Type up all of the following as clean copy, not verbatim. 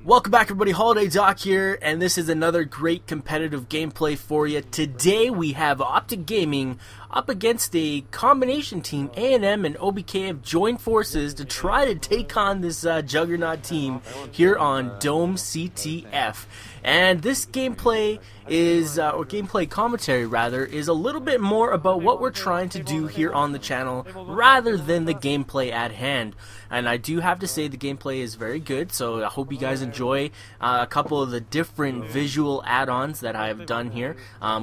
Welcome back everybody, Holidaydoc here, and this is another great competitive gameplay for you. Today we have OpTic Gaming up against a combination team. AnM and obK have joined forces to try to take on this juggernaut team here on Dome CTF. And this gameplay is, or gameplay commentary rather, is a little bit more about what we're trying to do here on the channel rather than the gameplay at hand. And I do have to say the gameplay is very good, so I hope you guys enjoy a couple of the different visual add-ons that I have done here.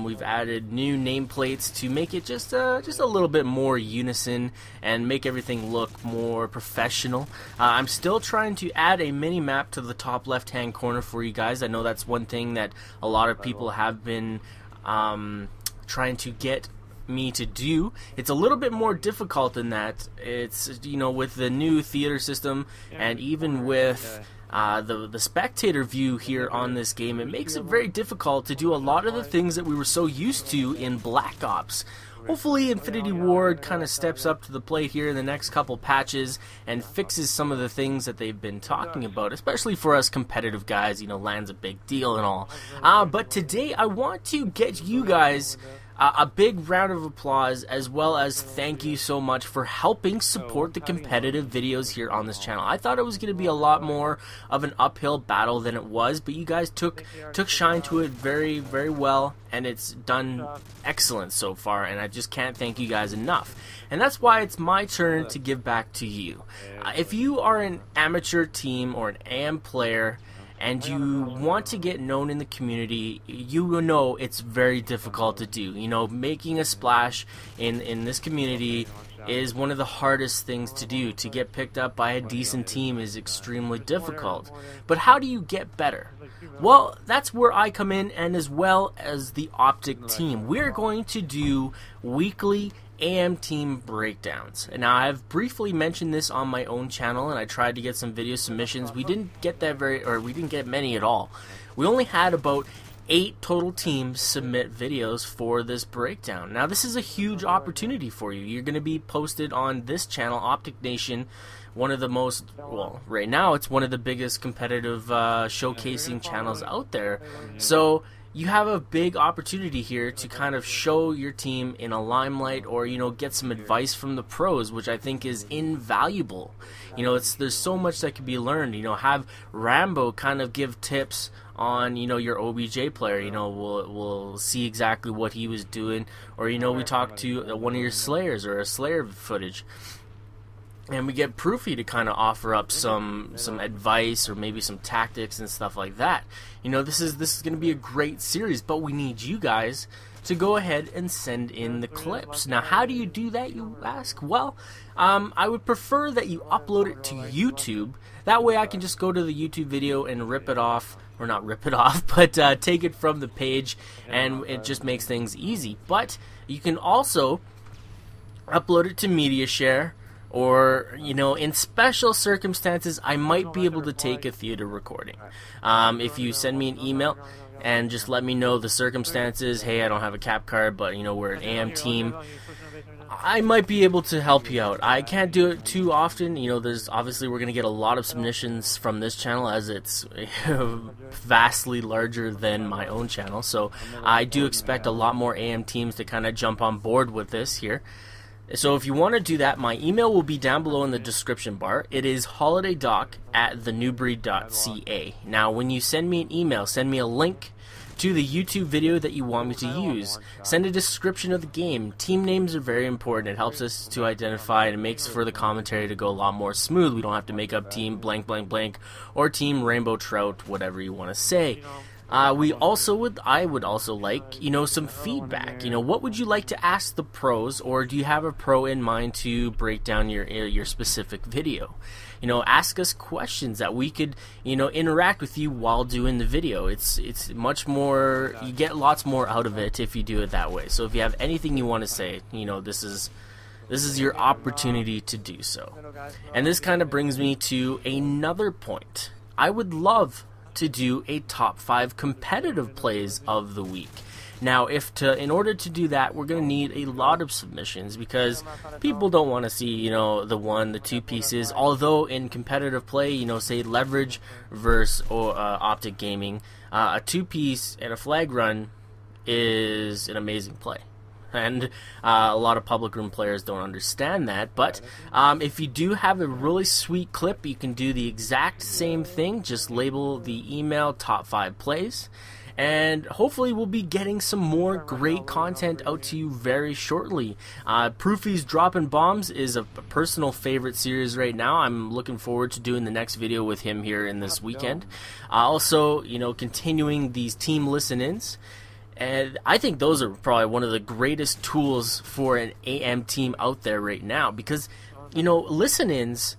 We've added new nameplates to make it just a little bit more unison and make everything look more professional. I'm still trying to add a mini-map to the top left-hand corner for you guys. I know that's one thing that a lot of people have been trying to get me to do. It's a little bit more difficult than that. It's, you know, with the new theater system and even with the spectator view here on this game, it makes it very difficult to do a lot of the things that we were so used to in Black Ops. Hopefully Infinity Ward kind of steps up to the plate here in the next couple patches and fixes some of the things that they've been talking about, especially for us competitive guys. You know, land's a big deal and all. But today I want to get you guys a big round of applause, as well as thank you so much for helping support the competitive videos here on this channel. I thought it was going to be a lot more of an uphill battle than it was, but you guys took shine to it very, very well, and it's done excellent so far, and I just can't thank you guys enough. And that's why it's my turn to give back to you. If you are an amateur team or an AM player and you want to get known in the community, you know it's very difficult to do. You know, making a splash in this community is one of the hardest things to do. To get picked up by a decent team is extremely difficult. But how do you get better? Well, that's where I come in, and as well as the OpTic team. We're going to do weekly AM team breakdowns. And now I've briefly mentioned this on my own channel, and I tried to get some video submissions. We didn't get we didn't get many at all. We only had about 8 total teams submit videos for this breakdown. Now this is a huge opportunity for you. You're going to be posted on this channel, OpTic Nation, one of the most, well, right now it's one of the biggest competitive showcasing channels out there. So you have a big opportunity here to kind of show your team in a limelight, or, you know, get some advice from the pros, which I think is invaluable. You know, there's so much that can be learned. You know, have Rambo kind of give tips on, you know, your OBJ player. You know, we'll see exactly what he was doing, or, you know, we talk to one of your Slayers or a Slayer footage, and we get Proofy to kind of offer up some advice or maybe some tactics and stuff like that. You know, this is going to be a great series, but we need you guys to go ahead and send in the clips. Now, how do you do that, you ask? Well, I would prefer that you upload it to YouTube. That way I can just go to the YouTube video and rip it off, or not rip it off, but take it from the page, and it just makes things easy. But you can also upload it to MediaShare, or, you know, in special circumstances, I might be able to take a theater recording. If you send me an email and just let me know the circumstances, hey, I don't have a cap card, but, you know, we're an AM team, I might be able to help you out. I can't do it too often. You know, there's obviously, we're going to get a lot of submissions from this channel, as it's vastly larger than my own channel. So I do expect a lot more AM teams to kind of jump on board with this here. So if you want to do that, my email will be down below in the description bar. It is holidaydoc@thenewbreed.ca. Now, when you send me an email, send me a link to the YouTube video that you want me to use. Send a description of the game. Team names are very important. It helps us to identify, and it makes for the commentary to go a lot more smooth. We don't have to make up team blank blank blank or team Rainbow Trout, whatever you want to say. I would also like, you know, some feedback. You know, what would you like to ask the pros, or do you have a pro in mind to break down your specific video? You know, ask us questions that we could, you know, interact with you while doing the video. It's much more, you get lots more out of it if you do it that way. So if you have anything you want to say, you know, this is your opportunity to do so. And this kind of brings me to another point. I would love to do a top 5 competitive plays of the week. Now, in order to do that, we're going to need a lot of submissions, because people don't want to see, you know, the one, the two pieces. Although in competitive play, you know, say Leverage versus OpTic Gaming, a two-piece and a flag run is an amazing play. And a lot of public room players don't understand that, but if you do have a really sweet clip, you can do the exact same thing. Just label the email top 5 plays, and hopefully we'll be getting some more great content out to you very shortly. Proofy's Dropping Bombs is a personal favorite series right now. I'm looking forward to doing the next video with him here in this weekend. Also, you know, continuing these team listen-ins. And I think those are probably one of the greatest tools for an AM team out there right now, because, you know, listen-ins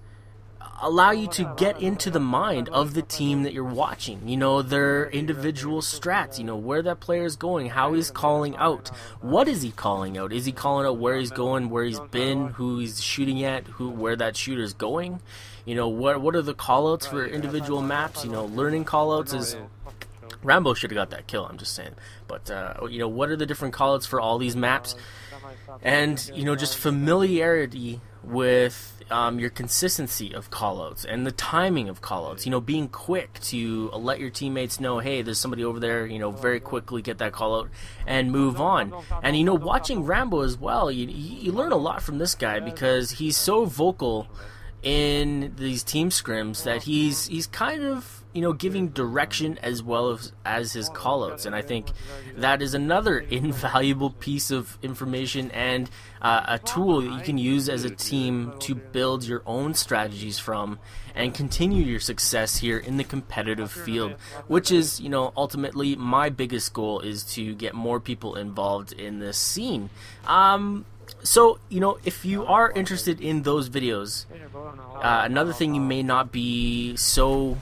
allow you to get into the mind of the team that you're watching. You know, their individual strats, you know, where that player is going, how he's calling out, what is he calling out? Is he calling out where he's going, where he's been, who he's shooting at, where that shooter's going? You know, what are the callouts for individual maps? You know, learning callouts is... Rambo should have got that kill, I'm just saying. But, you know, what are the different callouts for all these maps? And, you know, just familiarity with your consistency of callouts and the timing of callouts. You know, being quick to let your teammates know, hey, there's somebody over there, you know, very quickly get that callout and move on. And, you know, watching Rambo as well, you learn a lot from this guy, because he's so vocal in these team scrims that he's kind of, you know, giving direction as well as his callouts, and I think that is another invaluable piece of information and a tool that you can use as a team to build your own strategies from and continue your success here in the competitive field, which is, you know, ultimately my biggest goal, is to get more people involved in this scene. So, you know, if you are interested in those videos, another thing you may not be so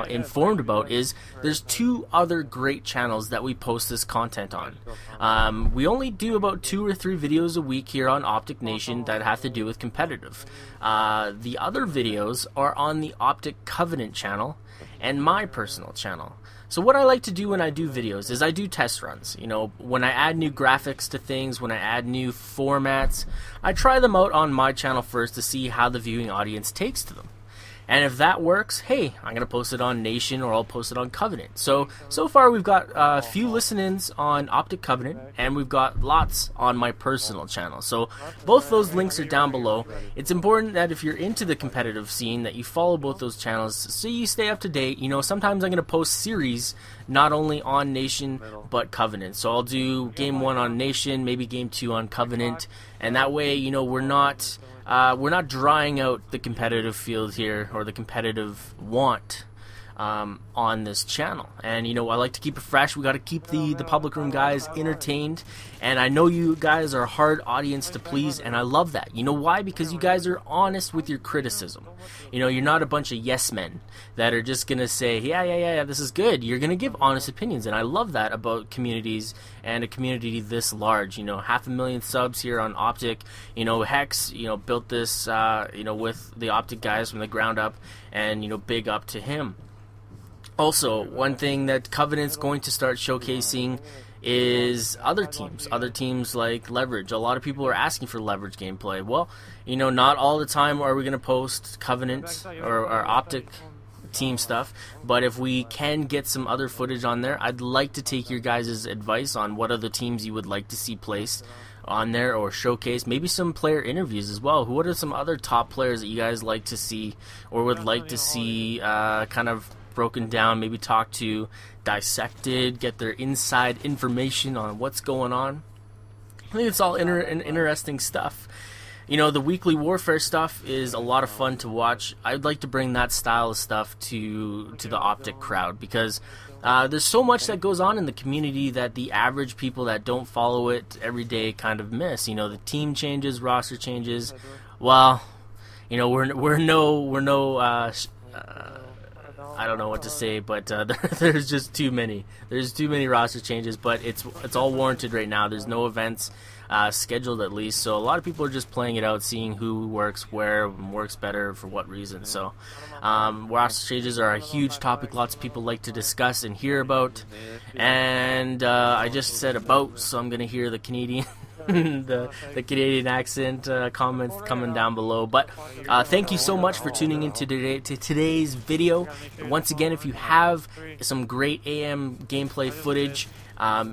informed about is there's 2 other great channels that we post this content on. We only do about 2 or 3 videos a week here on OpTic Nation that have to do with competitive. The other videos are on the OpTic Covenant channel and my personal channel. So what I like to do when I do videos is I do test runs. You know, when I add new graphics to things, when I add new formats, I try them out on my channel first to see how the viewing audience takes to them. And if that works, hey, I'm going to post it on Nation, or I'll post it on Covenant. So far we've got a few listen-ins on OpTic Covenant, and we've got lots on my personal channel. So both those links are down below. It's important that if you're into the competitive scene that you follow both those channels so you stay up to date. You know, sometimes I'm going to post series not only on Nation but Covenant. So I'll do Game 1 on Nation, maybe Game 2 on Covenant, and that way, you know, we're not drying out the competitive field here, or the competitive want on this channel. And, you know, I like to keep it fresh. We got to keep the public room guys entertained, and I know you guys are a hard audience to please, and I love that. You know why? Because you guys are honest with your criticism. You know, you're not a bunch of yes men that are just gonna say, yeah, this is good. You're gonna give honest opinions, and I love that about communities, and a community this large. You know, 500,000 subs here on OpTic. You know, Hex, you know, built this, you know, with the OpTic guys from the ground up, and, you know, big up to him. Also, one thing that Covenant's going to start showcasing is other teams like Leverage. A lot of people are asking for Leverage gameplay. Well, you know, not all the time are we going to post Covenant or OpTic team stuff, but if we can get some other footage on there, I'd like to take your guys' advice on what other teams you would like to see placed on there or showcase. Maybe some player interviews as well. What are some other top players that you guys like to see or would like to see kind of broken down, maybe talk to, dissected, get their inside information on what's going on? I think it's all interesting stuff. You know, the weekly warfare stuff is a lot of fun to watch. I'd like to bring that style of stuff to the OpTic crowd, because there's so much that goes on in the community that the average people that don't follow it every day kind of miss. You know, the team changes, roster changes. Well, you know, we're no I don't know what to say, but there's just too many. There's too many roster changes, but it's all warranted right now. There's no events scheduled, at least, so a lot of people are just playing it out, seeing who works where, works better for what reason. So roster changes are a huge topic lots of people like to discuss and hear about, and I just said about, so I'm gonna hear the Canadian the Canadian accent comments coming down below. But thank you so much for tuning in to today's video. Once again, if you have some great AM gameplay footage,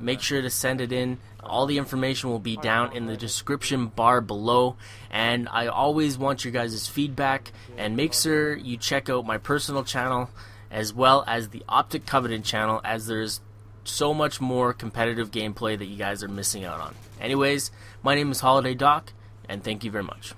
make sure to send it in. All the information will be down in the description bar below, and I always want your guys' feedback, and make sure you check out my personal channel as well as the OpTic Covenant channel, as there's so much more competitive gameplay that you guys are missing out on. Anyways, my name is Holidaydoc, and thank you very much.